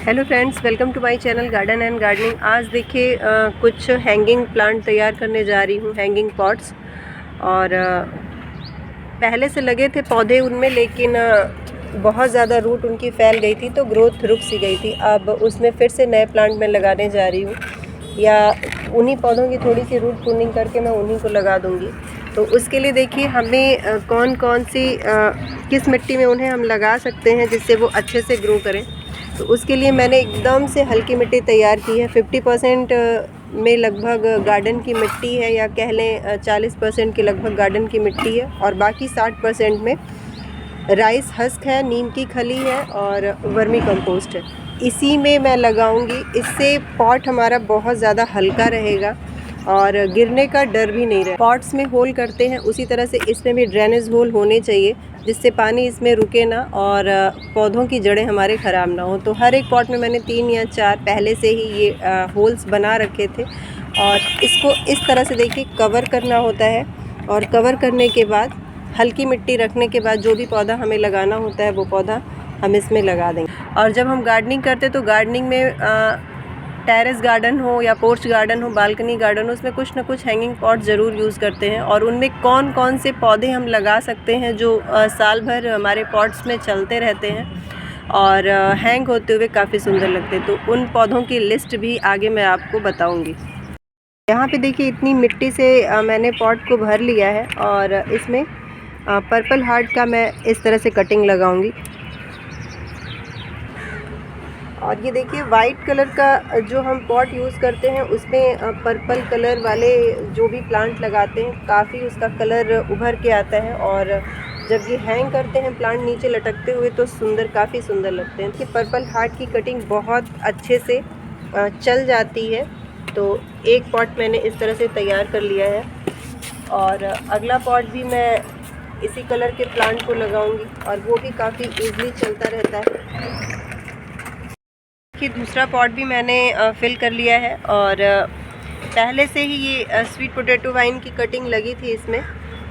Hello friends, welcome to my channel garden and gardening. आज देखिए कुछ हैंगिंग प्लांट तैयार करने जा रही हूँ, हैंगिंग पॉट्स। और पहले से लगे थे पौधे उनमें, लेकिन बहुत ज़्यादा रूट उनकी फैल गई थी तो ग्रोथ रुक सी गई थी। अब उसमें फिर से नए प्लांट में लगाने जा रही हूँ, या उन्हीं पौधों की थोड़ी सी रूट प्रूनिंग करके मैं उन्हीं को लगा दूँगी। तो उसके लिए देखिए हमें कौन कौन सी किस मिट्टी में उन्हें हम लगा सकते हैं जिससे वो अच्छे से ग्रो करें। तो उसके लिए मैंने एकदम से हल्की मिट्टी तैयार की है। 50% में लगभग गार्डन की मिट्टी है, या कह लें 40% के लगभग गार्डन की मिट्टी है, और बाकी 60% में राइस हस्क है, नीम की खली है और वर्मी कंपोस्ट है। इसी में मैं लगाऊंगी। इससे पॉट हमारा बहुत ज़्यादा हल्का रहेगा और गिरने का डर भी नहीं रहेगा। पॉट्स में होल करते हैं उसी तरह से इसमें भी ड्रेनेज होल होने चाहिए, जिससे पानी इसमें रुके ना और पौधों की जड़ें हमारे ख़राब ना हो। तो हर एक पॉट में मैंने 3 या 4 पहले से ही ये होल्स बना रखे थे, और इसको इस तरह से देखिए कवर करना होता है। और कवर करने के बाद हल्की मिट्टी रखने के बाद जो भी पौधा हमें लगाना होता है वो पौधा हम इसमें लगा देंगे। और जब हम गार्डनिंग करते तो गार्डनिंग में टेरेस गार्डन हो या पोर्च गार्डन हो, बालकनी गार्डन हो, उसमें कुछ ना कुछ हैंगिंग पॉट ज़रूर यूज़ करते हैं। और उनमें कौन कौन से पौधे हम लगा सकते हैं जो साल भर हमारे पॉट्स में चलते रहते हैं और हैंग होते हुए काफ़ी सुंदर लगते हैं, तो उन पौधों की लिस्ट भी आगे मैं आपको बताऊंगी। यहाँ पे देखिए इतनी मिट्टी से मैंने पॉट को भर लिया है, और इसमें पर्पल हार्ट का मैं इस तरह से कटिंग लगाऊंगी। और ये देखिए वाइट कलर का जो हम पॉट यूज़ करते हैं उसमें पर्पल कलर वाले जो भी प्लांट लगाते हैं काफ़ी उसका कलर उभर के आता है, और जब ये हैंग करते हैं प्लांट नीचे लटकते हुए तो काफ़ी सुंदर लगते हैं। कि पर्पल हार्ट की कटिंग बहुत अच्छे से चल जाती है। तो एक पॉट मैंने इस तरह से तैयार कर लिया है, और अगला पॉट भी मैं इसी कलर के प्लांट को लगाऊंगी, और वो भी काफ़ी ईज़िली चलता रहता है। कि दूसरा पॉट भी मैंने फिल कर लिया है, और पहले से ही ये स्वीट पोटैटो वाइन की कटिंग लगी थी इसमें,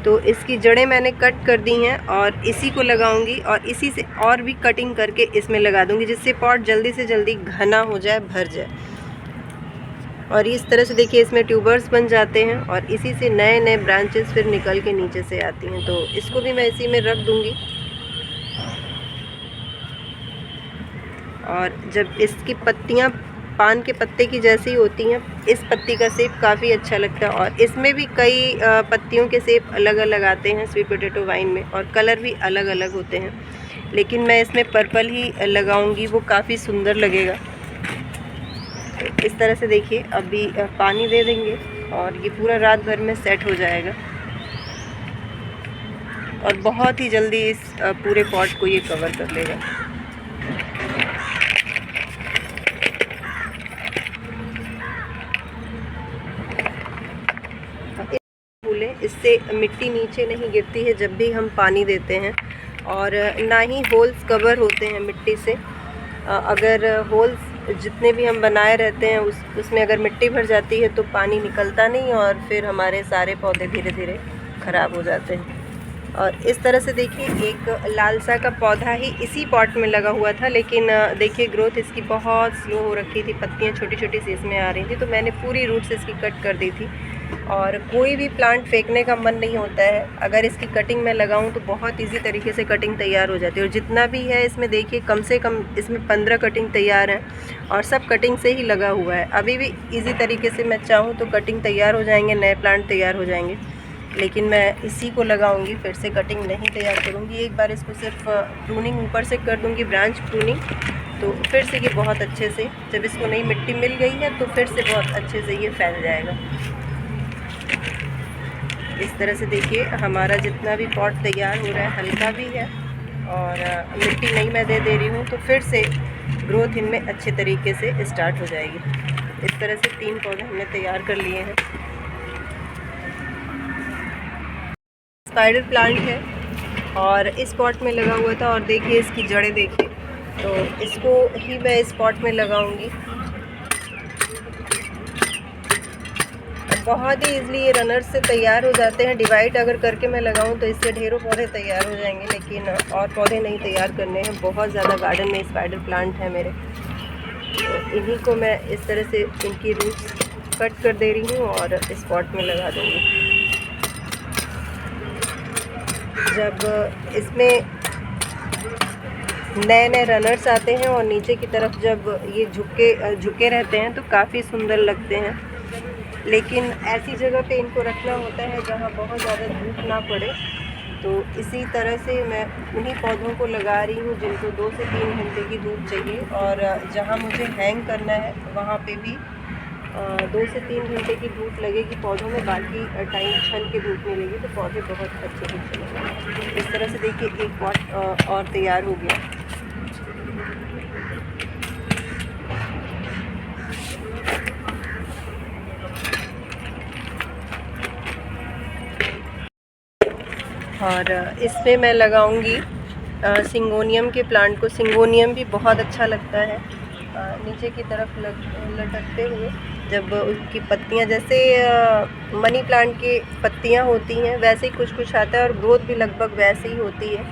तो इसकी जड़ें मैंने कट कर दी हैं और इसी को लगाऊंगी, और इसी से और भी कटिंग करके इसमें लगा दूंगी, जिससे पॉट जल्दी से जल्दी घना हो जाए, भर जाए। और इस तरह से देखिए इसमें ट्यूबर्स बन जाते हैं, और इसी से नए नए ब्रांचेस फिर निकल के नीचे से आती हैं। तो इसको भी मैं इसी में रख दूंगी। और जब इसकी पत्तियां पान के पत्ते की जैसी होती हैं, इस पत्ती का शेप काफ़ी अच्छा लगता है। और इसमें भी कई पत्तियों के शेप अलग अलग आते हैं स्वीट पोटैटो वाइन में, और कलर भी अलग अलग होते हैं, लेकिन मैं इसमें पर्पल ही लगाऊंगी, वो काफ़ी सुंदर लगेगा। तो इस तरह से देखिए अभी पानी दे देंगे और ये पूरा रात भर में सेट हो जाएगा, और बहुत ही जल्दी इस पूरे पॉट को ये कवर कर लेगा। इससे मिट्टी नीचे नहीं गिरती है जब भी हम पानी देते हैं, और ना ही होल्स कवर होते हैं मिट्टी से। अगर होल्स जितने भी हम बनाए रहते हैं उसमें अगर मिट्टी भर जाती है तो पानी निकलता नहीं, और फिर हमारे सारे पौधे धीरे धीरे ख़राब हो जाते हैं। और इस तरह से देखिए एक लालसा का पौधा ही इसी पॉट में लगा हुआ था, लेकिन देखिए ग्रोथ इसकी बहुत स्लो हो रखी थी, पत्तियां छोटी छोटी सी इसमें आ रही थी, तो मैंने पूरी रूट से इसकी कट कर दी थी। और कोई भी प्लांट फेंकने का मन नहीं होता है, अगर इसकी कटिंग मैं लगाऊं तो बहुत इजी तरीके से कटिंग तैयार हो जाती है। और जितना भी है इसमें देखिए कम से कम इसमें 15 कटिंग तैयार हैं, और सब कटिंग से ही लगा हुआ है। अभी भी इजी तरीके से मैं चाहूँ तो कटिंग तैयार हो जाएंगे, नए प्लांट तैयार हो जाएंगे, लेकिन मैं इसी को लगाऊंगी, फिर से कटिंग नहीं तैयार करूंगी। एक बार इसको सिर्फ प्रूनिंग ऊपर से कर दूंगी, ब्रांच प्रूनिंग, तो फिर से ये बहुत अच्छे से, जब इसको नई मिट्टी मिल गई है तो फिर से बहुत अच्छे से ये फैल जाएगा। इस तरह से देखिए हमारा जितना भी पॉट तैयार हो रहा है हल्का भी है, और मिट्टी नई मैं दे रही हूँ, तो फिर से ग्रोथ इनमें अच्छे तरीके से स्टार्ट हो जाएगी। इस तरह से 3 पौधे हमने तैयार कर लिए हैं। स्पाइडर प्लांट है और इस पॉट में लगा हुआ था, और देखिए इसकी जड़ें देखिए, तो इसको ही मैं इस पॉट में लगाऊंगी। बहुत ही इजीली ये रनर्स से तैयार हो जाते हैं। डिवाइड अगर करके मैं लगाऊं तो इससे ढेरों पौधे तैयार हो जाएंगे, लेकिन और पौधे नहीं तैयार करने हैं। बहुत ज़्यादा गार्डन में स्पाइडर प्लांट है मेरे, तो इन्हीं को मैं इस तरह से इनकी रूट्स कट कर दे रही हूँ और इस पॉट में लगा दूँगी। जब इसमें नए नए रनर्स आते हैं और नीचे की तरफ जब ये झुके रहते हैं तो काफ़ी सुंदर लगते हैं, लेकिन ऐसी जगह पे इनको रखना होता है जहाँ बहुत ज़्यादा धूप ना पड़े। तो इसी तरह से मैं उन्हीं पौधों को लगा रही हूँ जिनको 2 से 3 घंटे की धूप चाहिए, और जहाँ मुझे हैंग करना है वहाँ पे भी 2 से 3 घंटे की धूप लगेगी पौधों में, बाकी टाइम छन की धूप मिलेगी तो पौधे बहुत अच्छे से चलेंगे। इस तरह से देखिए एक पॉट और तैयार हो गया। और इसमें मैं लगाऊंगी सिंगोनियम के प्लांट को। सिंगोनियम भी बहुत अच्छा लगता है नीचे की तरफ लटकते हुए, जब उसकी पत्तियां जैसे मनी प्लांट की पत्तियां होती हैं वैसे ही कुछ कुछ आता है, और ग्रोथ भी लगभग वैसे ही होती है।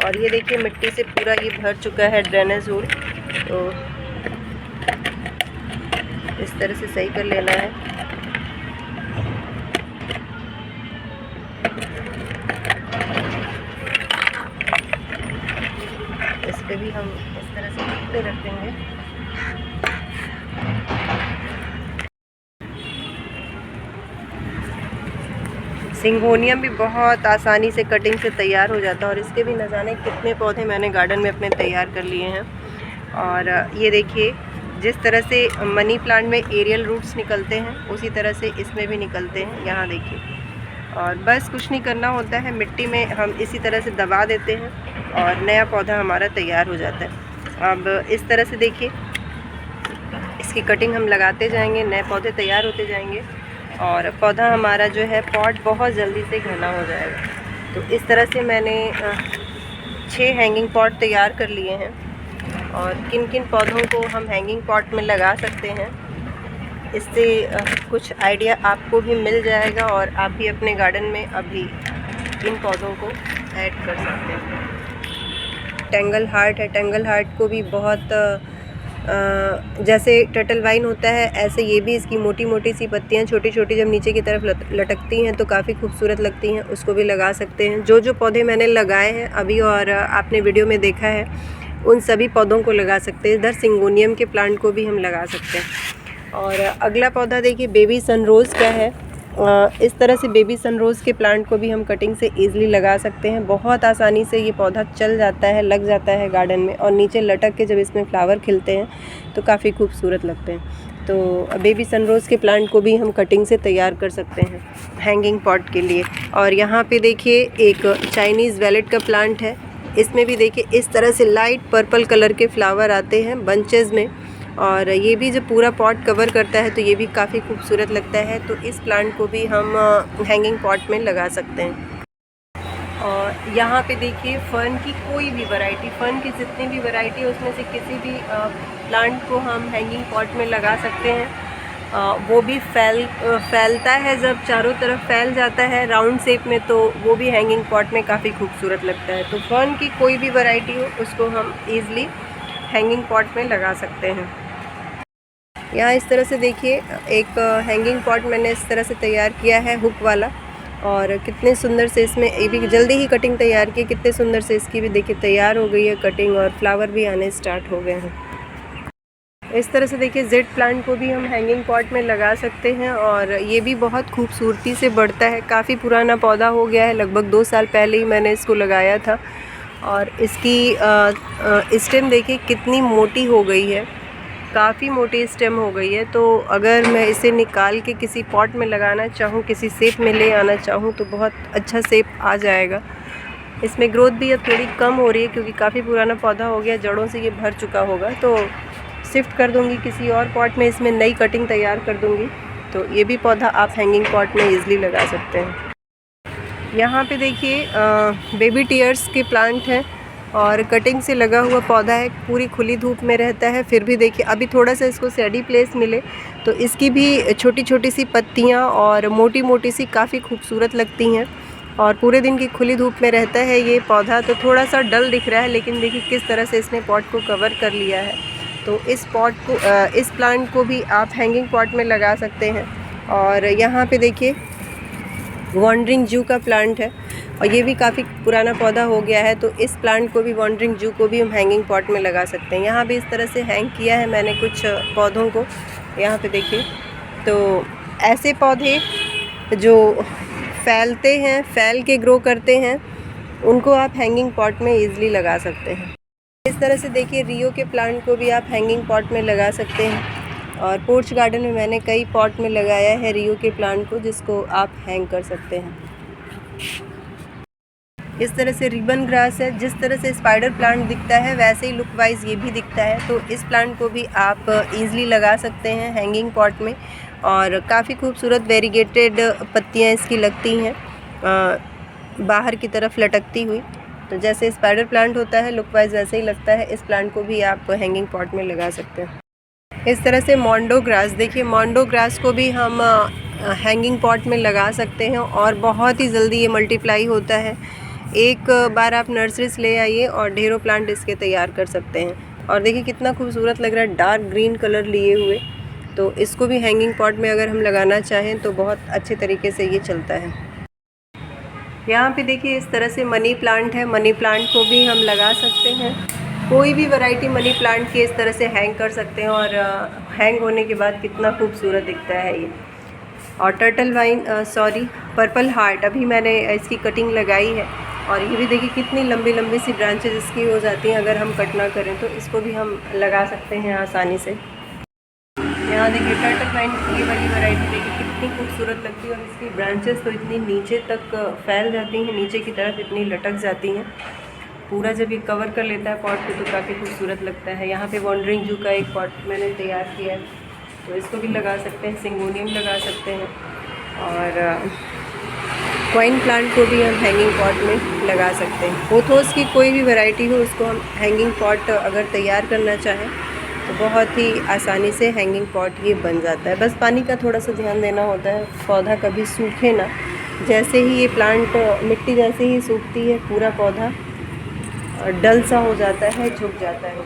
और ये देखिए मिट्टी से पूरा ये भर चुका है ड्रेनेज होल, तो इस तरह से सही कर लेना है। इस पे भी हम इस तरह से टिकते रख देंगे। सिंगोनियम भी बहुत आसानी से कटिंग से तैयार हो जाता है, और इसके भी न जाने कितने पौधे मैंने गार्डन में अपने तैयार कर लिए हैं। और ये देखिए जिस तरह से मनी प्लांट में एरियल रूट्स निकलते हैं उसी तरह से इसमें भी निकलते हैं, यहाँ देखिए। और बस कुछ नहीं करना होता है, मिट्टी में हम इसी तरह से दबा देते हैं और नया पौधा हमारा तैयार हो जाता है। अब इस तरह से देखिए इसकी कटिंग हम लगाते जाएंगे, नए पौधे तैयार होते जाएंगे और पौधा हमारा जो है पॉट बहुत जल्दी से घना हो जाएगा। तो इस तरह से मैंने 6 हैंगिंग पॉट तैयार कर लिए हैं, और किन किन पौधों को हम हैंगिंग पॉट में लगा सकते हैं इससे कुछ आइडिया आपको भी मिल जाएगा, और आप भी अपने गार्डन में अभी इन पौधों को ऐड कर सकते हैं। टेंगल हार्ट है, टेंगल हार्ट को भी बहुत जैसे टर्टल वाइन होता है ऐसे ये भी इसकी मोटी मोटी सी पत्तियां छोटी छोटी जब नीचे की तरफ लटकती हैं तो काफ़ी खूबसूरत लगती हैं, उसको भी लगा सकते हैं। जो जो पौधे मैंने लगाए हैं अभी और आपने वीडियो में देखा है उन सभी पौधों को लगा सकते हैं। इधर सिंगोनियम के प्लांट को भी हम लगा सकते हैं। और अगला पौधा देखिए बेबी सनरोज़ का है। इस तरह से बेबी सनरोज़ के प्लांट को भी हम कटिंग से ईज़िली लगा सकते हैं। बहुत आसानी से ये पौधा चल जाता है, लग जाता है गार्डन में, और नीचे लटक के जब इसमें फ्लावर खिलते हैं तो काफ़ी खूबसूरत लगते हैं। तो बेबी सनरोज़ के प्लांट को भी हम कटिंग से तैयार कर सकते हैं हैंगिंग पॉट के लिए। और यहाँ पे देखिए एक चाइनीज़ वैलेट का प्लांट है, इसमें भी देखिए इस तरह से लाइट पर्पल कलर के फ्लावर आते हैं बंचेस में, और ये भी जब पूरा पॉट कवर करता है तो ये भी काफ़ी खूबसूरत लगता है। तो इस प्लांट को भी हम हैंगिंग पॉट में लगा सकते हैं। और यहाँ पे देखिए फर्न की कोई भी वैरायटी, फर्न की जितनी भी वैरायटी है उसमें से किसी भी प्लांट को हम हैंगिंग पॉट में लगा सकते हैं। वो भी फैलता है, जब चारों तरफ फैल जाता है राउंड शेप में तो वो भी हैंगिंग पॉट में काफ़ी खूबसूरत लगता है। तो फर्न की कोई भी वैरायटी हो उसको हम ईज़िली हैंगिंग पॉट में लगा सकते हैं। यहाँ इस तरह से देखिए एक हैंगिंग पॉट मैंने इस तरह से तैयार किया है हुक वाला, और कितने सुंदर से इसमें ये भी जल्दी ही कटिंग तैयार की, कितने सुंदर से इसकी भी देखिए तैयार हो गई है कटिंग, और फ्लावर भी आने स्टार्ट हो गए हैं। इस तरह से देखिए जेड प्लांट को भी हम हैंगिंग पॉट में लगा सकते हैं, और ये भी बहुत खूबसूरती से बढ़ता है। काफ़ी पुराना पौधा हो गया है, लगभग 2 साल पहले ही मैंने इसको लगाया था, और इसकी स्टेम देखिए कितनी मोटी हो गई है, काफ़ी मोटी स्टेम हो गई है। तो अगर मैं इसे निकाल के किसी पॉट में लगाना चाहूँ, किसी शेप में ले आना चाहूँ तो बहुत अच्छा शेप आ जाएगा। इसमें ग्रोथ भी अब थोड़ी कम हो रही है क्योंकि काफ़ी पुराना पौधा हो गया, जड़ों से ये भर चुका होगा। तो शिफ्ट कर दूँगी किसी और पॉट में, इसमें नई कटिंग तैयार कर दूँगी, तो ये भी पौधा आप हैंगिंग पॉट में ईज़िली लगा सकते हैं। यहाँ पे देखिए बेबी टीयर्स के प्लांट हैं, और कटिंग से लगा हुआ पौधा है, पूरी खुली धूप में रहता है। फिर भी देखिए अभी थोड़ा सा इसको शेडी प्लेस मिले तो इसकी भी छोटी छोटी सी पत्तियाँ और मोटी मोटी सी काफ़ी खूबसूरत लगती हैं, और पूरे दिन की खुली धूप में रहता है ये पौधा। तो थोड़ा सा डल दिख रहा है, लेकिन देखिए किस तरह से इसने पॉट को कवर कर लिया है। तो इस इस प्लांट को भी आप हैंगिंग पॉट में लगा सकते हैं। और यहाँ पे देखिए वॉन्डरिंग जू का प्लांट है और ये भी काफ़ी पुराना पौधा हो गया है, तो इस प्लांट को भी, वॉन्डरिंग जू को भी हम हैंगिंग पॉट में लगा सकते हैं। यहाँ भी इस तरह से हैंग किया है मैंने कुछ पौधों को, यहाँ पे देखिए। तो ऐसे पौधे जो फैलते हैं, फैल के ग्रो करते हैं, उनको आप हैंगिंग पॉट में ईज़िली लगा सकते हैं। इस तरह से देखिए रियो के प्लांट को भी आप हैंगिंग पॉट में लगा सकते हैं। और पोर्च गार्डन में मैंने कई पॉट में लगाया है रियो के प्लांट को, जिसको आप हैंग कर सकते हैं। इस तरह से रिबन ग्रास है, जिस तरह से स्पाइडर प्लांट दिखता है वैसे ही लुक वाइज ये भी दिखता है। तो इस प्लांट को भी आप ईज़िली लगा सकते हैं हैंगिंग पॉट में। और काफ़ी खूबसूरत वेरीगेटेड पत्तियाँ इसकी लगती हैं बाहर की तरफ लटकती हुई। तो जैसे स्पाइडर प्लांट होता है लुक वाइज वैसे ही लगता है। इस प्लांट को भी आप हैंगिंग पॉट में लगा सकते हैं। इस तरह से मोंडो ग्रास, देखिए मोंडो ग्रास को भी हम हैंगिंग पॉट में लगा सकते हैं और बहुत ही जल्दी ये मल्टीप्लाई होता है। एक बार आप नर्सरी से ले आइए और ढेरों प्लांट इसके तैयार कर सकते हैं। और देखिए कितना खूबसूरत लग रहा है डार्क ग्रीन कलर लिए हुए। तो इसको भी हैंगिंग पॉट में अगर हम लगाना चाहें तो बहुत अच्छे तरीके से ये चलता है। यहाँ पे देखिए इस तरह से मनी प्लांट है, मनी प्लांट को भी हम लगा सकते हैं। कोई भी वैरायटी मनी प्लांट की इस तरह से हैंग कर सकते हैं और हैंग होने के बाद कितना खूबसूरत दिखता है ये। और टर्टल वाइन पर्पल हार्ट, अभी मैंने इसकी कटिंग लगाई है और ये भी देखिए कितनी लंबी लंबी सी ब्रांचेस इसकी हो जाती हैं अगर हम कट ना करें तो। इसको भी हम लगा सकते हैं आसानी से। यहाँ देखिए टर्टल वाइन की ये वाली वैरायटी देखिए कितनी खूबसूरत लगती है और इसकी ब्रांचेस तो इतनी नीचे तक फैल जाती हैं, नीचे की तरफ इतनी लटक जाती हैं। पूरा जब ये कवर कर लेता है पॉट को तो काफ़ी खूबसूरत लगता है। यहाँ पे वॉन्डरिंग जू का एक पॉट मैंने तैयार किया है, तो इसको भी लगा सकते हैं। सिंगोनियम लगा सकते हैं और क्वाइन प्लांट को भी हम हैंगिंग पॉट में लगा सकते हैं। पोथोस की कोई भी वैरायटी हो उसको हम हैंगिंग पॉट अगर तैयार करना चाहें तो बहुत ही आसानी से हैंगिंग पॉट ये बन जाता है। बस पानी का थोड़ा सा ध्यान देना होता है, पौधा कभी सूखे ना। जैसे ही ये प्लांट मिट्टी जैसे ही सूखती है पूरा पौधा डल सा हो जाता है, झुक जाता है।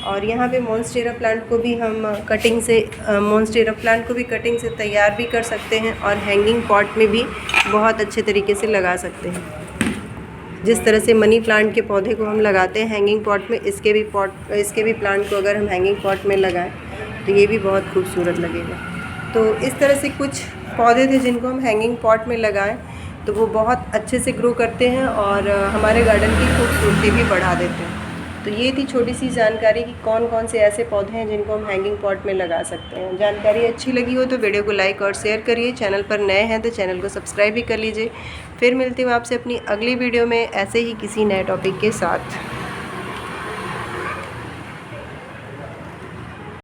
और यहाँ पे मॉन्स्टेरा प्लांट को भी हम कटिंग से तैयार भी कर सकते हैं और हैंगिंग पॉट में भी बहुत अच्छे तरीके से लगा सकते हैं। जिस तरह से मनी प्लांट के पौधे को हम लगाते हैं हैंगिंग पॉट में, इसके भी प्लांट को अगर हम हैंगिंग पॉट में लगाएं तो ये भी बहुत खूबसूरत लगेगा। तो इस तरह से कुछ पौधे थे जिनको हम हैंगिंग पॉट में लगाएं तो वो बहुत अच्छे से ग्रो करते हैं और हमारे गार्डन की खूबसूरती भी बढ़ा देते हैं। तो ये थी छोटी सी जानकारी कि कौन कौन से ऐसे पौधे हैं जिनको हम हैंगिंग पॉट में लगा सकते हैं। जानकारी अच्छी लगी हो तो वीडियो को लाइक और शेयर करिए। चैनल पर नए हैं तो चैनल को सब्सक्राइब भी कर लीजिए। फिर मिलती हूँ आपसे अपनी अगली वीडियो में ऐसे ही किसी नए टॉपिक के साथ।